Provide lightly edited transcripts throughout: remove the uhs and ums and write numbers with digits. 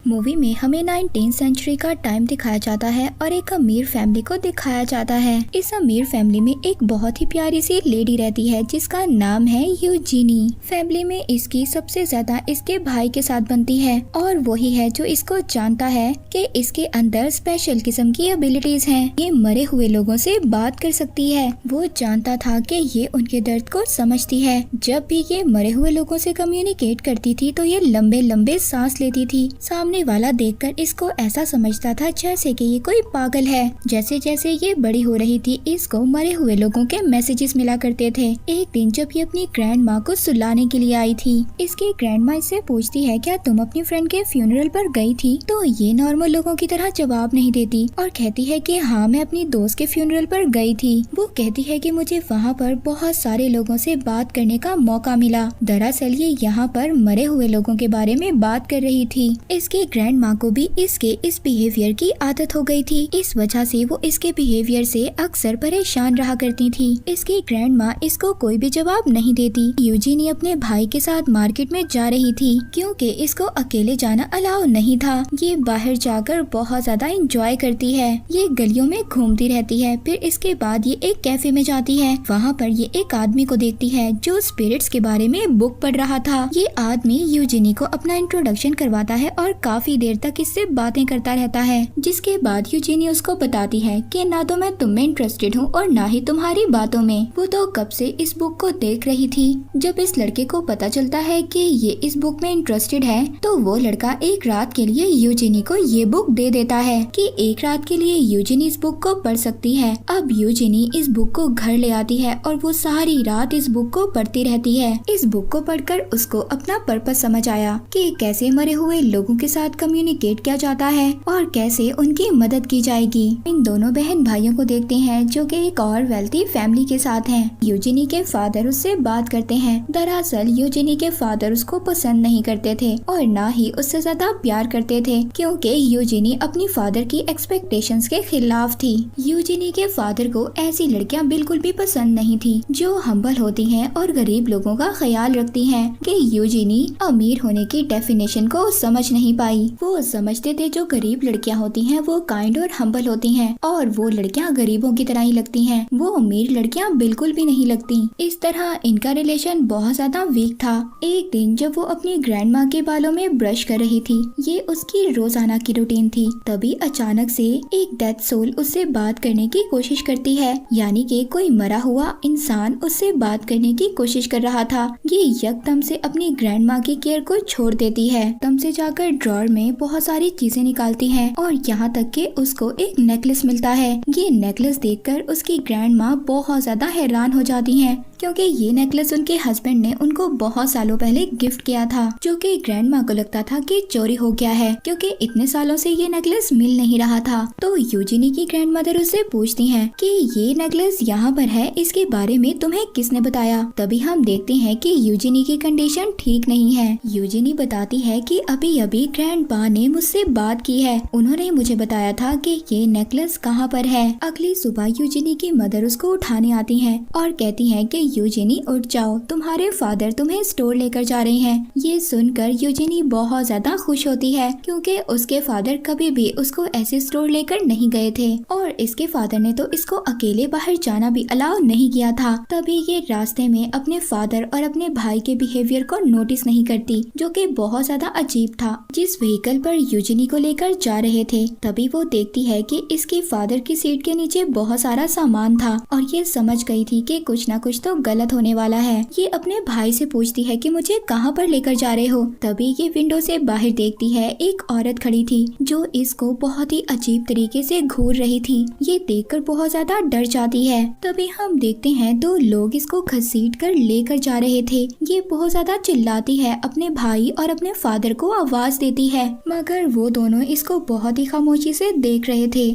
Movie में हमें 19th century का टाइम दिखाया जाता है और एक अमीर फैमिली को दिखाया जाता है। इस अमीर फैमिली में एक बहुत ही प्यारी सी लेडी रहती है जिसका नाम है यूजीनी। फैमिली में इसकी सबसे ज्यादा इसके भाई के साथ बनती है और वही है जो इसको जानता है कि इसके अंदर स्पेशल किस्म की एबिलिटीज हैं। ये मरे हुए लोगों से बात कर सकती है। वो जानता था कि ये उनके दर्द को समझती है। जब भी ये मरे हुए लोगों से कम्युनिकेट करती थी तो ये लंबे लंबे सांस लेती थी। सामने वाला देखकर इसको ऐसा समझता था जैसे कि ये कोई पागल है। जैसे जैसे ये बड़ी हो रही थी इसको मरे हुए लोगों के मैसेजेस मिला करते थे। एक दिन जब ये अपनी ग्रैंड माँ को सुलाने के लिए आई थी, इसकी ग्रैंड माँ इससे पूछती है क्या तुम अपनी फ्रेंड के फ्यूनरल पर गई थी? तो ये नॉर्मल लोगों की तरह जवाब नहीं देती और कहती है कि हाँ मैं अपनी दोस्त के फ्यूनरल पर गई थी। वो कहती है कि मुझे वहाँ पर बहुत सारे लोगों से बात करने का मौका मिला। दरअसल ये यहाँ पर मरे हुए लोगों के बारे में बात कर रही थी। इसकी ग्रैंड माँ को भी इसके इस बिहेवियर की आदत हो गई थी। इस वजह से वो इसके बिहेवियर से अक्सर परेशान रहा करती थी। इसकी ग्रैंड माँ इसको कोई भी जवाब नहीं देती। यूजीनी अपने भाई के साथ मार्केट में जा रही थी क्योंकि इसको अकेले जाना अलाउ नहीं था। ये बाहर जाकर बहुत ज्यादा एंजॉय करती है। ये गलियों में घूमती रहती है। फिर इसके बाद ये एक कैफे में जाती है। वहाँ पर ये एक आदमी को देखती है जो स्पिरिट्स के बारे में बुक पढ़ रहा था। ये आदमी यूजीनी को अपना इंट्रोडक्शन करवाता है और काफी देर तक इससे बातें करता रहता है। जिसके बाद यूजीनी उसको बताती है कि ना तो मैं तुम में इंटरेस्टेड हूँ और ना ही तुम्हारी बातों में। वो तो कब से इस बुक को देख रही थी। जब इस लड़के को पता चलता है कि ये इस बुक में इंटरेस्टेड है तो वो लड़का एक रात के लिए यूजीनी को ये बुक दे देता है कि एक रात के लिए यूजीनी इस बुक को पढ़ सकती है। अब यूजीनी इस बुक को घर ले आती है और वो सारी रात इस बुक को पढ़ती रहती है। इस बुक को पढ़कर उसको अपना पर्पस समझ आया कि कैसे मरे हुए लोगों के साथ कम्युनिकेट किया जाता है और कैसे उनकी मदद की जाएगी। इन दोनों बहन भाइयों को देखते हैं जो कि एक और वेल्थी फैमिली के साथ हैं। यूजीनी के फादर उससे बात करते हैं। दरअसल यूजीनी के फादर उसको पसंद नहीं करते थे और ना ही उससे ज्यादा प्यार करते थे क्योंकि यूजीनी अपनी फादर की एक्सपेक्टेशंस के खिलाफ थी। यूजीनी के फादर को ऐसी लड़कियां बिल्कुल भी पसंद नहीं थी जो हम्बल होती हैं और गरीब लोगों का ख्याल रखती हैं। कि यूजीनी अमीर होने की डेफिनेशन को समझ नहीं पाई। वो समझते थे जो गरीब लड़कियां होती हैं वो काइंड और हम्बल होती हैं और वो लड़कियां गरीबों की तरह ही लगती हैं। वो अमीर लड़कियां बिल्कुल भी नहीं लगती। इस तरह इनका रिलेशन बहुत ज्यादा वीक था। एक दिन जब वो अपनी ग्रैंड माँ के बालों में ब्रश कर रही थी, ये उसकी रोजाना की रूटीन थी, तभी अचानक से एक डेथ सोल उससे बात करने की कोशिश करती है। यानी कि कोई मरा हुआ इंसान उससे बात करने की कोशिश कर रहा था। ये यकदम से अपनी ग्रैंड माँ की केयर को छोड़ देती है। तम से जाकर ड्रॉर में बहुत सारी चीजें निकालती है और यहाँ तक कि उसको एक नेकलेस मिलता है। ये नेकलेस देखकर उसकी ग्रैंड माँ बहुत ज्यादा हैरान हो जाती है क्योंकि ये नेकलेस उनके हस्बैंड ने उनको बहुत सालों पहले गिफ्ट किया था, जो कि ग्रैंड माँ को लगता था कि चोरी हो गया है क्योंकि इतने सालों से ये नेकलेस मिल नहीं रहा था। तो यूजीनी की ग्रैंड मदर उससे पूछती हैं कि ये नेकलेस यहाँ पर है, इसके बारे में तुम्हें किसने बताया? तभी हम देखते हैं कि यूजीनी की कंडीशन ठीक नहीं है। यूजीनी बताती है कि अभी अभी ग्रैंड माँ ने मुझसे बात की है, उन्होंने मुझे बताया था कि ये नेकलेस कहाँ पर है। अगली सुबह यूजीनी की मदर उसको उठाने आती है और कहती है कि यूजीनी उठ जाओ, तुम्हारे फादर तुम्हें स्टोर लेकर जा रहे हैं। ये सुनकर यूजीनी बहुत ज्यादा खुश होती है क्योंकि उसके फादर कभी भी उसको ऐसे स्टोर लेकर नहीं गए थे और इसके फादर ने तो इसको अकेले बाहर जाना भी अलाउ नहीं किया था। तभी ये रास्ते में अपने फादर और अपने भाई के बिहेवियर को नोटिस नहीं करती, जो कि बहुत ज्यादा अजीब था। जिस व्हीकल पर यूजीनी को लेकर जा रहे थे तभी वो देखती है कि इसके फादर की सीट के नीचे बहुत सारा सामान था और ये समझ गई थी कि कुछ ना कुछ तो गलत होने वाला है। ये अपने भाई से पूछती है कि मुझे कहाँ पर लेकर जा रहे हो। तभी ये विंडो से बाहर देखती है एक औरत खड़ी थी जो इसको बहुत ही अजीब तरीके से घूर रही थी। ये देखकर बहुत ज्यादा डर जाती है। तभी हम देखते हैं दो लोग इसको घसीट कर लेकर जा रहे थे। ये बहुत ज्यादा चिल्लाती है, अपने भाई और अपने फादर को आवाज देती है, मगर वो दोनों इसको बहुत ही खामोशी से देख रहे थे।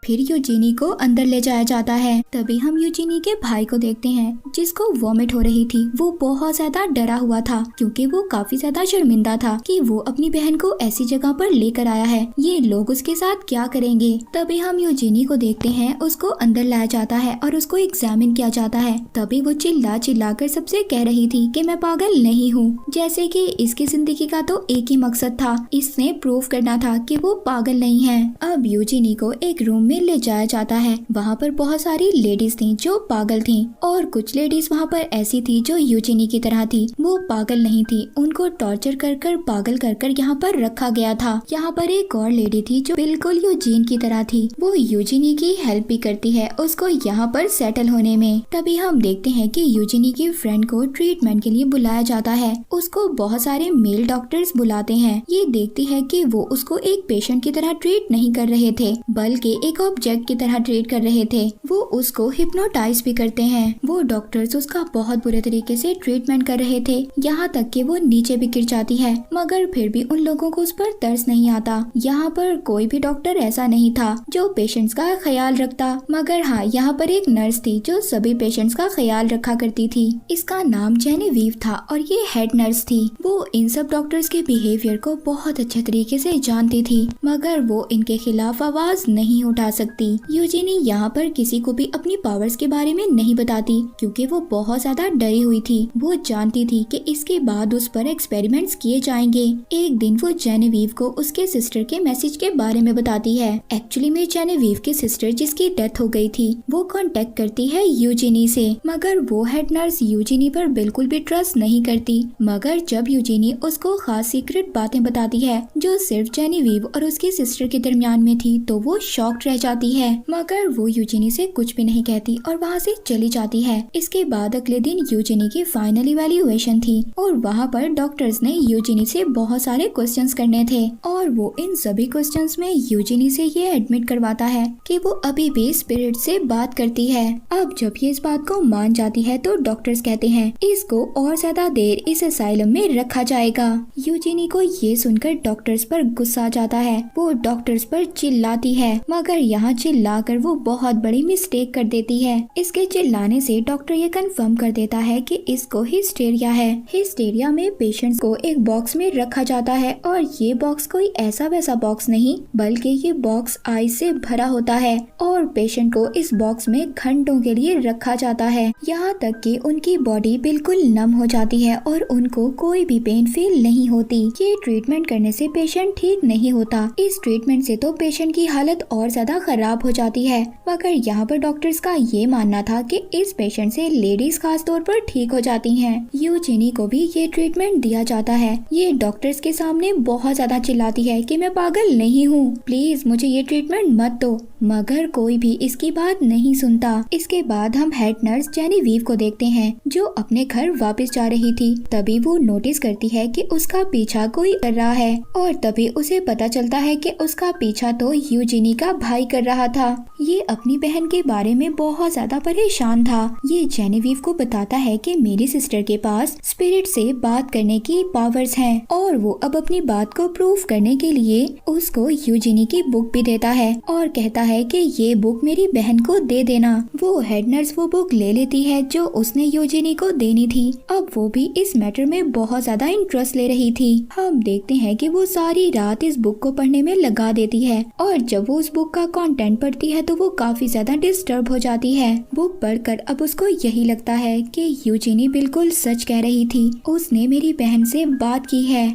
फिर यूजीनी को अंदर ले जाया जाता है। तभी हम यूजीनी के भाई को देखते हैं जिसको वॉमिट हो रही थी। वो बहुत ज्यादा डरा हुआ था क्योंकि वो काफी ज्यादा शर्मिंदा था कि वो अपनी बहन को ऐसी जगह पर लेकर आया है, ये लोग उसके साथ क्या करेंगे। तभी हम यूजीनी को देखते हैं, उसको अंदर लाया जाता है और उसको एग्जामिन किया जाता है। तभी वो चिल्ला चिल्ला कर सबसे कह रही थी कि मैं पागल नहीं हूँ, जैसे कि इसकी जिंदगी का तो एक ही मकसद था, इसने प्रूव करना था कि वो पागल नहीं है। अब यूजीनी को एक रूम में ले जाया जाता है। वहाँ पर बहुत सारी लेडीज थी जो पागल थी और कुछ लेडीज वहाँ पर ऐसी थी जो यूजीनी की तरह थी, वो पागल नहीं थी। उनको टॉर्चर कर कर पागल कर कर यहाँ पर रखा गया था। यहाँ पर एक और लेडी थी जो बिल्कुल यूजीन की तरह थी, वो यूजीनी की हेल्प भी करती है उसको यहाँ पर सेटल होने में। तभी हम देखते हैं कि यूजीनी की फ्रेंड को ट्रीटमेंट के लिए बुलाया जाता है। उसको बहुत सारे मेल डॉक्टर्स बुलाते हैं। ये देखती है कि वो उसको एक पेशेंट की तरह ट्रीट नहीं कर रहे थे बल्कि एक ऑब्जेक्ट की तरह ट्रीट कर रहे थे। वो उसको हिप्नोटाइज भी करते हैं। वो डॉक्टर्स उसका बहुत बुरे तरीके से ट्रीटमेंट कर रहे थे, यहाँ तक कि वो नीचे भी गिर जाती है, मगर फिर भी उन लोगों को उस पर तरस नहीं आता। यहाँ पर कोई भी डॉक्टर ऐसा नहीं था जो पेशेंट्स का ख्याल रखता, मगर हाँ यहाँ पर एक नर्स थी जो सभी पेशेंट्स का ख्याल रखा करती थी। इसका नाम जेनेवीव था और ये हेड नर्स थी। वो इन सब डॉक्टर्स के बिहेवियर को बहुत अच्छे तरीके से जानती थी, मगर वो इनके खिलाफ आवाज नहीं उठा सकती। यूजीनी यहाँ पर किसी को भी अपनी पावर्स के बारे में नहीं बताती क्योंकि वो बहुत ज्यादा डरी हुई थी। वो जानती थी कि इसके बाद उस पर एक्सपेरिमेंट्स किए जाएंगे। एक दिन वो जेनेवीव को उसके सिस्टर के मैसेज के बारे में बताती है। एक्चुअली में जेनेवीव की सिस्टर जिसकी डेथ हो गई थी वो कांटेक्ट करती है यूजीनी से, मगर वो हेड नर्स यूजीनी पर बिल्कुल भी ट्रस्ट नहीं करती। मगर जब यूजीनी उसको खास सीक्रेट बातें बताती है जो सिर्फ जेनेवीव और उसकी सिस्टर के दरमियान में थी तो वो शॉक्ड रह जाती है, मगर वो यूजीनी से कुछ भी नहीं कहती और वहाँ से चली जाती है। इसके बाद अगले दिन यूजीनी की फाइनल इवैल्यूएशन थी और वहाँ पर डॉक्टर्स ने यूजीनी से बहुत सारे क्वेश्चंस करने थे और वो इन सभी क्वेश्चंस में यूजीनी से ये एडमिट करवाता है कि वो अभी भी स्पिरिट से बात करती है। अब जब ये इस बात को मान जाती है तो डॉक्टर्स कहते हैं इसको और ज्यादा देर इस असाइलम में रखा जाएगा। यूजीनी को ये सुनकर डॉक्टर्स पर गुस्सा आ जाता है। वो डॉक्टर्स पर चिल्लाती है, मगर यहाँ चिल्लाकर वो बहुत बड़ी मिस्टेक कर देती है। इसके चिल्लाने से डॉक्टर ये कंफर्म कर देता है कि इसको हिस्टेरिया है। हिस्टेरिया में पेशेंट्स को एक बॉक्स में रखा जाता है और ये बॉक्स कोई ऐसा वैसा बॉक्स नहीं बल्कि ये बॉक्स आइस से भरा होता है और पेशेंट को इस बॉक्स में घंटों के लिए रखा जाता है, यहाँ तक कि उनकी बॉडी बिल्कुल नम हो जाती है और उनको कोई भी पेन फील नहीं होती। ये ट्रीटमेंट करने से पेशेंट ठीक नहीं होता। इस ट्रीटमेंट से तो पेशेंट की हालत और ज्यादा खराब हो जाती है, मगर यहाँ पर डॉक्टर्स का ये मानना था कि इस पेशेंट से लेडीज खास तौर पर ठीक हो जाती हैं। यूजीनी को भी ये ट्रीटमेंट दिया जाता है। ये डॉक्टर्स के सामने बहुत ज्यादा चिल्लाती है कि मैं पागल नहीं हूँ, प्लीज मुझे ये ट्रीटमेंट मत दो, मगर कोई भी इसकी बात नहीं सुनता। इसके बाद हम हेड नर्स जेनेवीव को देखते हैं जो अपने घर वापस जा रही थी। तभी वो नोटिस करती है कि उसका पीछा कोई कर रहा है और तभी उसे पता चलता है कि उसका पीछा तो यूजीनी का भाई कर रहा था। ये अपनी बहन के बारे में बहुत ज्यादा परेशान था। ये जेनेवीव को बताता है कि मेरी सिस्टर के पास स्पिरिट से बात करने की पावर्स हैं और वो अब अपनी बात को प्रूव करने के लिए उसको यूजीनी की बुक भी देता है और कहता है कि ये बुक मेरी बहन को दे देना। वो हेड नर्स वो बुक ले लेती है जो उसने यूजीनी को देनी थी। अब वो भी इस मैटर में बहुत ज्यादा इंटरेस्ट ले रही थी। हम देखते हैं कि वो सारी रात इस बुक को पढ़ने में लगा देती है और जब वो उस बुक का कंटेंट पढ़ती है तो वो काफी ज्यादा डिस्टर्ब हो जाती है। बुक पढ़कर अब उसको यही लगता है कि यूजीनी बिल्कुल सच कह रही थी, उसने मेरी बहन से बात की है।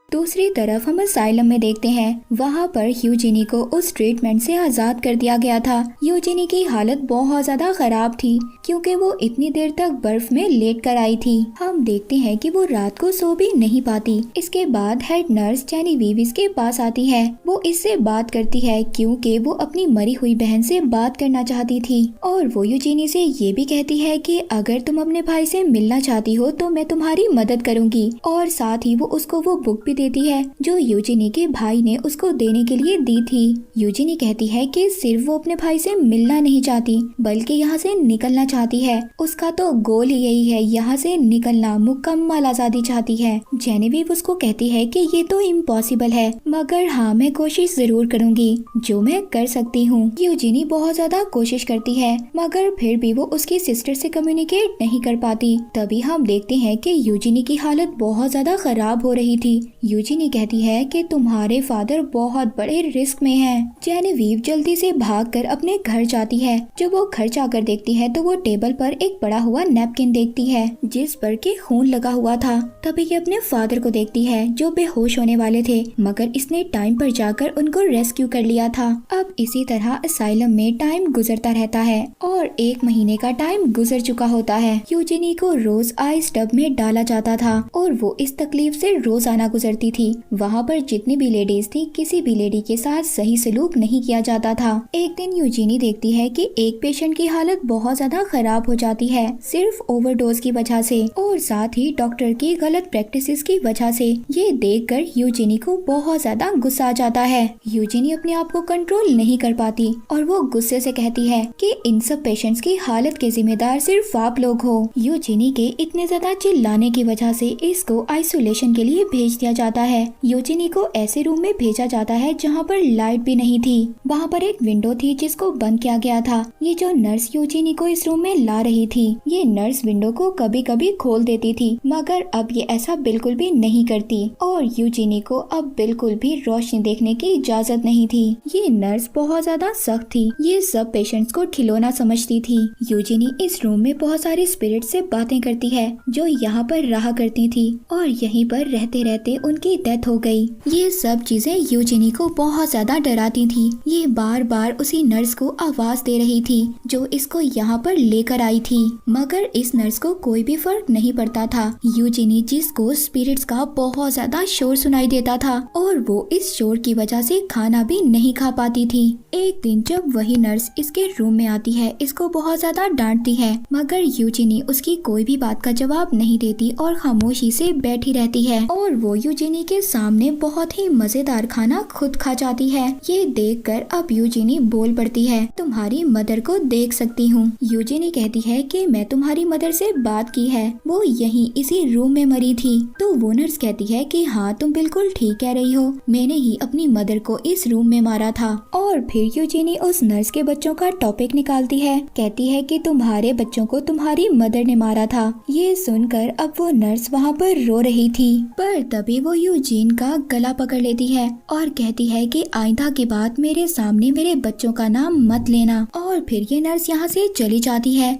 दूसरी तरफ हम असाइलम में देखते हैं, वहाँ पर यूजीनी को उस ट्रीटमेंट से आजाद कर दिया गया था। यूजीनी की हालत बहुत ज्यादा खराब थी क्योंकि वो इतनी देर तक बर्फ में लेट कर आई थी। हम देखते हैं कि वो रात को सो भी नहीं पाती। इसके बाद हेड नर्स जेनेवीव इसके पास आती है। वो इससे बात करती है क्योंकि वो अपनी मरी हुई बहन से बात करना चाहती थी और वो यूजीनी से ये भी कहती है कि अगर तुम अपने भाई से मिलना चाहती हो तो मैं तुम्हारी मदद करूंगी और साथ ही वो उसको वो बुक भी देती है जो यूजिनी के भाई ने उसको देने के लिए दी थी। यूजिनी कहती है कि सिर्फ वो अपने भाई से मिलना नहीं चाहती बल्कि यहाँ से निकलना चाहती है। उसका तो गोल ही यही है, यहाँ से निकलना, मुकम्मल आजादी चाहती है। जेनेविव उसको कहती है कि ये तो इम्पॉसिबल है, मगर हाँ मैं कोशिश जरूर करूंगी जो मैं कर सकती हूँ। यूजिनी बहुत ज्यादा कोशिश करती है मगर फिर भी वो उसकी सिस्टर से कम्युनिकेट नहीं कर पाती। तभी हम देखते हैं कि यूजिनी की हालत बहुत ज्यादा खराब हो रही थी। यूजिनी कहती है कि तुम्हारे फादर बहुत बड़े रिस्क में हैं। जेनेविव जल्दी से भागकर अपने घर जाती है। जब वो घर जाकर देखती है तो वो टेबल पर एक पड़ा हुआ नैपकिन देखती है जिस पर के खून लगा हुआ था। तभी ये अपने फादर को देखती है जो बेहोश होने वाले थे, मगर इसने टाइम पर जाकर उनको रेस्क्यू कर लिया था। अब इसी तरह असाइलम में टाइम गुजरता रहता है और 1 महीने का टाइम गुजर चुका होता है। यूजिनी को रोज आइस टब में डाला जाता था और वो इस तकलीफ से रोजाना गुजरती थी। वहाँ पर जितनी भी लेडीज थी, किसी भी लेडी के साथ सही सलूक नहीं किया जाता था। एक दिन यूजिनी देखती है कि एक पेशेंट की हालत बहुत ज्यादा खराब हो जाती है सिर्फ ओवरडोज की वजह से और साथ ही डॉक्टर की गलत प्रैक्टिसेस की वजह से। ये देखकर यूजिनी को बहुत ज्यादा गुस्सा आ जाता है। यूजिनी अपने आप को कंट्रोल नहीं कर पाती और वो गुस्से से कहती है कि इन सब पेशेंट्स की हालत के जिम्मेदार सिर्फ आप लोग हो। यूजिनी के इतने ज्यादा चिल्लाने की वजह से इसको आइसोलेशन के लिए भेज दिया जाता है। यूजिनी को ऐसे रूम में भेजा जाता है जहाँ पर लाइट भी नहीं थी। वहाँ पर एक विंडो थी जिसको बंद किया गया था। ये जो नर्स यूजिनी को इस रूम में ला रही थी, ये नर्स विंडो को कभी कभी खोल देती थी, मगर अब ये ऐसा बिल्कुल भी नहीं करती और यूजिनी को अब बिल्कुल भी रोशनी देखने की इजाजत नहीं थी। ये नर्स बहुत ज्यादा सख्त थी, ये सब पेशेंट्स को खिलौना समझती थी। यूजिनी इस रूम में बहुत सारे स्पिरिट से बातें करती है जो यहाँ पर रहा करती थी और यहीं पर रहते रहते उनकी डेथ हो गई। ये सब चीजें यूजिनी को बहुत ज्यादा डराती थी। ये बार बार उसी नर्स को आवाज दे रही थी जो इसको यहाँ पर लेकर आई थी, मगर इस नर्स को कोई भी फर्क नहीं पड़ता था। यूजिनी जिसको स्पिरिट्स का बहुत ज्यादा शोर सुनाई देता था और वो इस शोर की वजह से खाना भी नहीं खा पाती थी। एक दिन जब वही नर्स इसके रूम में आती है, इसको बहुत ज्यादा डांटती है, मगर यूजिनी उसकी कोई भी बात का जवाब नहीं देती और खामोशी से बैठी रहती है और वो यूजिनी के सामने बहुत ही मजेदार खाना खुद खा जाती है। ये देखकर अब यूजिनी बोल पड़ती है, तुम्हारी मदर को देख सकती हूँ। यूजिनी कहती है कि मैं तुम्हारी मदर से बात की है, वो यहीं इसी रूम में मरी थी। तो वो नर्स कहती है कि हाँ तुम बिल्कुल ठीक कह रही हो, मैंने ही अपनी मदर को इस रूम में मारा था। और फिर यूजिनी उस नर्स के बच्चों का टॉपिक निकालती है, कहती है कि तुम्हारे बच्चों को तुम्हारी मदर ने मारा था। ये सुनकर अब वो नर्स वहाँ पर रो रही थी, पर तभी वो यूजिन का गला पकड़ लेती है और कहती है कि आइंदा के बाद मेरे सामने मेरे बच्चों का नाम मत लेना। और फिर ये नर्स यहाँ से चली जाती है।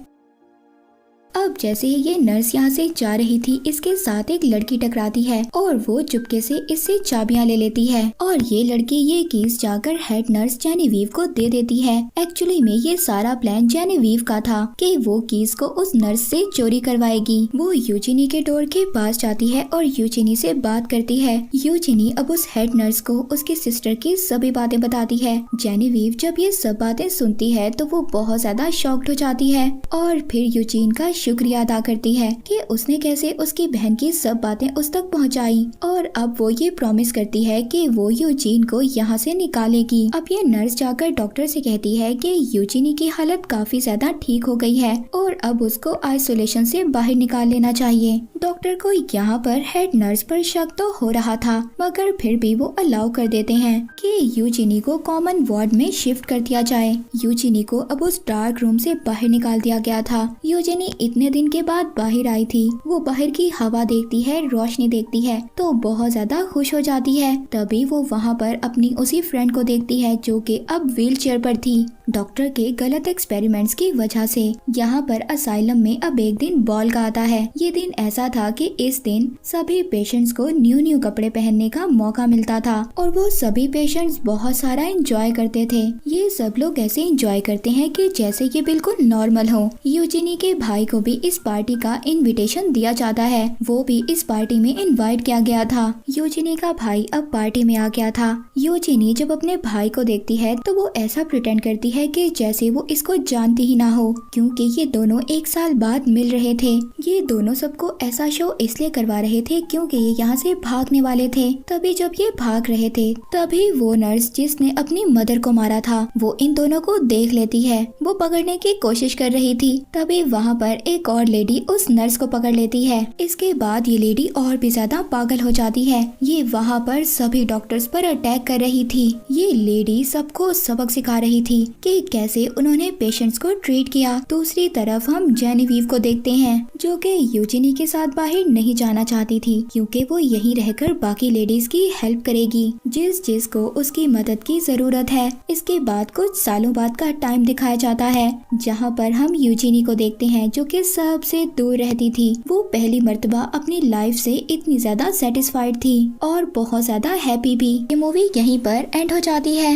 अब जैसे ही ये नर्स यहाँ से जा रही थी, इसके साथ एक लड़की टकराती है और वो चुपके से इससे चाबियां ले लेती है और ये लड़की ये कीज जाकर हेड नर्स जेनेविव को दे देती है। एक्चुअली में ये सारा प्लान जेनेविव का था कि वो कीज को उस नर्स से चोरी करवाएगी। वो यूजिनी के डोर के पास जाती है और यूजिनी से बात करती है। यूजिनी अब उस हेड नर्स को उसकी सिस्टर की सभी बातें बताती है। जेनेविव जब ये सब बातें सुनती है तो वो बहुत ज्यादा शॉक्ड हो जाती है और फिर यूजिन का शुक्रिया अदा करती है कि उसने कैसे उसकी बहन की सब बातें उस तक पहुंचाई और अब वो ये प्रॉमिस करती है कि वो यूजिन को यहाँ से निकालेगी। अब ये नर्स जाकर डॉक्टर से कहती है कि यूजिनी की हालत काफी ज्यादा ठीक हो गई है और अब उसको आइसोलेशन से बाहर निकाल लेना चाहिए। डॉक्टर को यहाँ पर हेड नर्स पर शक तो हो रहा था, मगर फिर भी वो अलाउ कर देते हैं कि यूजिनी को कॉमन वार्ड में शिफ्ट कर दिया जाए। यूजिनी को अब उस डार्क रूम से बाहर निकाल दिया गया था। यूजिनी इतने दिन के बाद बाहर आई थी। वो बाहर की हवा देखती है, रोशनी देखती है तो बहुत ज्यादा खुश हो जाती है। तभी वो वहाँ पर अपनी उसी फ्रेंड को देखती है जो कि अब व्हील चेयर पर थी। डॉक्टर के गलत एक्सपेरिमेंट्स की वजह से यहाँ पर असाइलम में अब एक दिन बॉल का आता है। ये दिन ऐसा था कि इस दिन सभी पेशेंट्स को न्यू कपड़े पहनने का मौका मिलता था और वो सभी पेशेंट्स बहुत सारा एंजॉय करते थे। ये सब लोग ऐसे एंजॉय करते हैं कि जैसे ये बिल्कुल नॉर्मल हो। यूजिनी के भाई को भी इस पार्टी का इनविटेशन दिया जाता है, वो भी इस पार्टी में इनवाइट किया गया था। यूजिनी का भाई अब पार्टी में आ गया था। यूजिनी जब अपने भाई को देखती है तो वो ऐसा प्रिटेंड करती है है कि जैसे वो इसको जानती ही ना हो, क्योंकि ये दोनों एक साल बाद मिल रहे थे। ये दोनों सबको ऐसा शो इसलिए करवा रहे थे क्योंकि ये यहाँ से भागने वाले थे। तभी जब ये भाग रहे थे तभी वो नर्स जिसने अपनी मदर को मारा था वो इन दोनों को देख लेती है। वो पकड़ने की कोशिश कर रही थी, तभी वहाँ पर एक और लेडी उस नर्स को पकड़ लेती है। इसके बाद ये लेडी और भी ज्यादा पागल हो जाती है। ये वहाँ पर सभी डॉक्टर्स पर अटैक कर रही थी। ये लेडी सबको सबक सिखा रही थी कि कैसे उन्होंने पेशेंट्स को ट्रीट किया। दूसरी तरफ हम जेनेविव को देखते हैं जो कि यूजिनी के साथ बाहर नहीं जाना चाहती थी क्योंकि वो यहीं रहकर बाकी लेडीज की हेल्प करेगी जिसको उसकी मदद की जरूरत है। इसके बाद कुछ सालों बाद का टाइम दिखाया जाता है जहाँ पर हम यूजिनी को देखते हैं जो कि सबसे दूर रहती थी। वो पहली मर्तबा अपनी लाइफ से इतनी ज्यादा सेटिस्फाइड थी और बहुत ज्यादा हैप्पी भी। ये मूवी यहीं पर एंड हो जाती है।